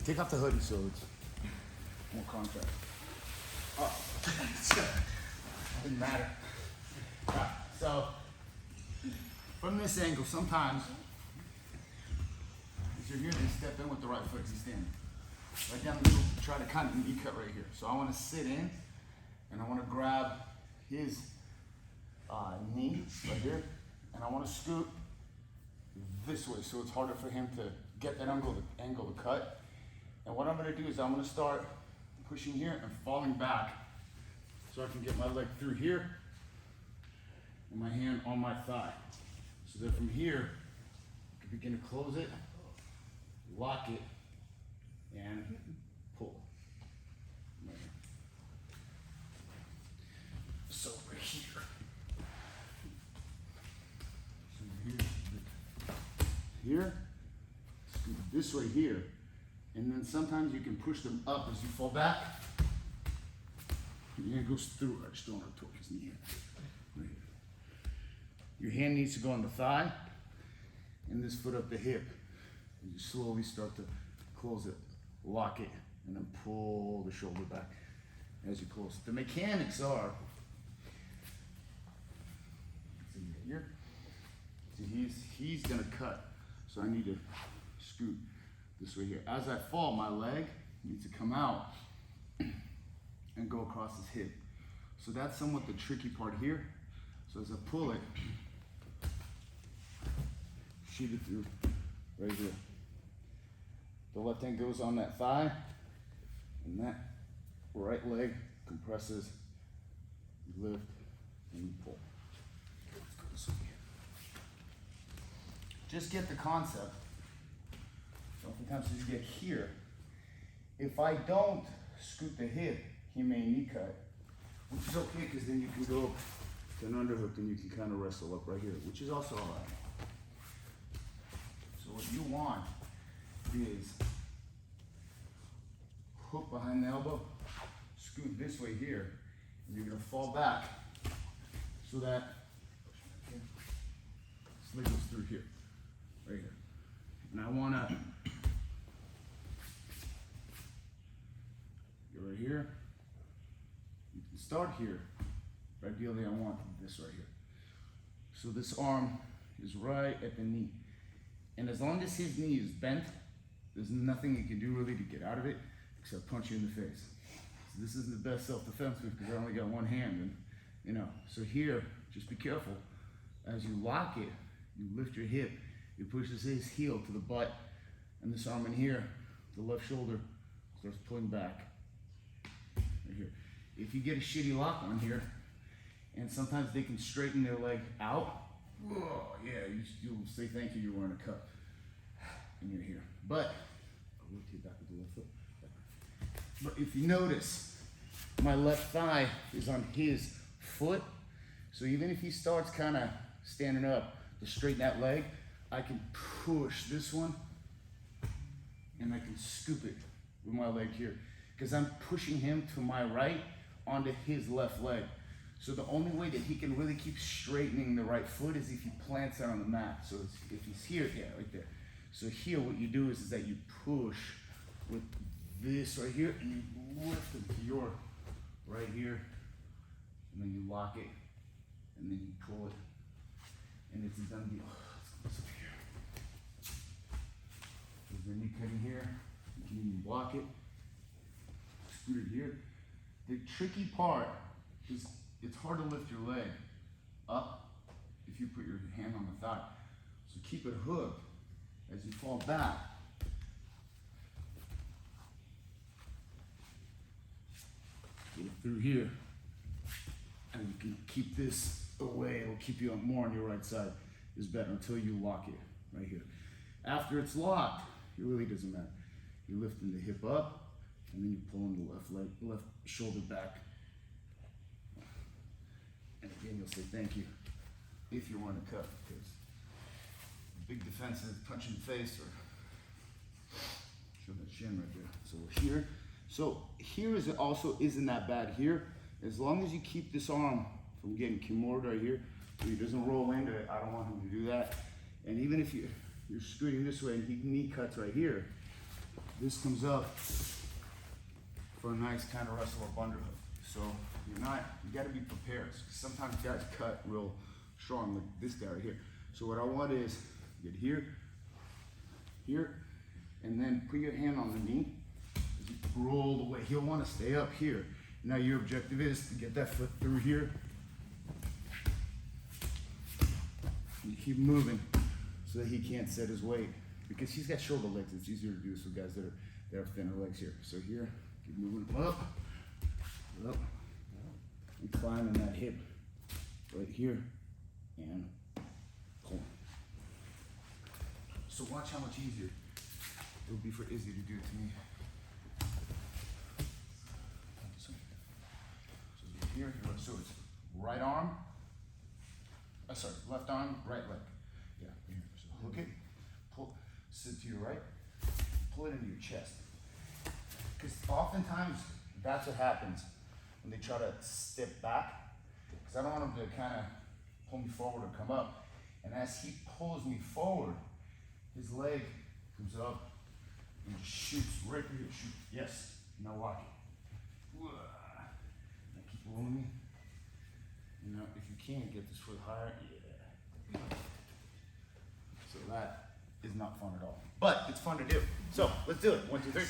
take off the hoodie so it's more contact. Oh, doesn't matter. Right, so from this angle, sometimes as you're here, they step in with the right foot as you stand. Right down the middle, try to kind of knee cut right here. So I want to sit in, and I want to grab his knee right here, and I want to scoot this way so it's harder for him to get that angle to cut. And what I'm going to do is I'm going to start pushing here and falling back so I can get my leg through here and my hand on my thigh. So that from here, I can begin to close it, lock it, and pull. So right here. Here, scoot this way here, and then sometimes you can push them up as you fall back. Your hand goes through. I just don't want to torque his knee. Right here. Your hand needs to go on the thigh, and this foot up the hip. And you slowly start to close it, lock it, and then pull the shoulder back as you close it. The mechanics are, see here, see he's gonna cut. So I need to scoot this way here. As I fall, my leg needs to come out and go across his hip. So that's somewhat the tricky part here. So as I pull it, shoot it through right here. The left hand goes on that thigh, and that right leg compresses, you lift, and you pull. Let's go this way. Just get the concept. Oftentimes you get here. If I don't scoot the hip, he may knee cut, which is okay because then you can go to an underhook and you can kind of wrestle up right here, which is also all right. So what you want is hook behind the elbow, scoot this way here, and you're gonna fall back so that this leg goes through here. Right here. And I want to go right here. You can start here. But ideally, I want this right here. So this arm is right at the knee. And as long as his knee is bent, there's nothing you can do really to get out of it except punch you in the face. So this isn't the best self-defense move because I only got one hand. And, you know, so here, just be careful. As you lock it, you lift your hip. You push his heel to the butt, and this arm in here, the left shoulder starts pulling back. Right here. If you get a shitty lock on here, and sometimes they can straighten their leg out, whoa, yeah, you'll say thank you, you're wearing a cup, and you're here. But, I'll rotate back with the left foot. But if you notice, my left thigh is on his foot, so even if he starts kind of standing up to straighten that leg, I can push this one and I can scoop it with my leg here because I'm pushing him to my right onto his left leg. So the only way that he can really keep straightening the right foot is if he plants it on the mat. So if he's here, yeah, right there. So here what you do is that you push with this right here and you lift him to your right here and then you lock it and then you pull it and it's a done deal. Let's go here. There's your knee cutting here. You can even block it. Scoot it here. The tricky part is it's hard to lift your leg up if you put your hand on the thigh. So keep it hooked as you fall back. Get it through here. And you can keep this away. It'll keep you more on your right side is better until you lock it right here. After it's locked, it really doesn't matter. You're lifting the hip up, and then you're pulling the left shoulder back. And again, you'll say thank you if you want to cut, because big defense is punch in the face or show that shin right there. So we're here. So here is also isn't that bad here. As long as you keep this arm from getting kimura right here, so he doesn't roll into it. I don't want him to do that. And even if you're scooting this way and he knee cuts right here, this comes up for a nice kind of wrestle up underhook. So you gotta be prepared. Sometimes guys cut real strong, like this guy right here. So what I want is get here, here, and then put your hand on the knee. As you roll away. He'll want to stay up here. Now your objective is to get that foot through here. You keep moving so that he can't set his weight. Because he's got shorter legs, it's easier to do this with guys that have thinner legs here. So here, keep moving up. And climbing that hip right here and pull. So watch how much easier it would be for Izzy to do it to me. So here, so it's right arm, sorry, left arm, right leg. Yeah, here. So hook it, pull, sit to your right, pull it into your chest. Because oftentimes that's what happens when they try to step back. Because I don't want him to kind of pull me forward or come up. And as he pulls me forward, his leg comes up and just shoots right through here. Shoot. Yes. Now walk it. Now keep rolling me. You know, if you can get this foot higher, yeah. So that is not fun at all. But it's fun to do. So let's do it. 1, 2, 3.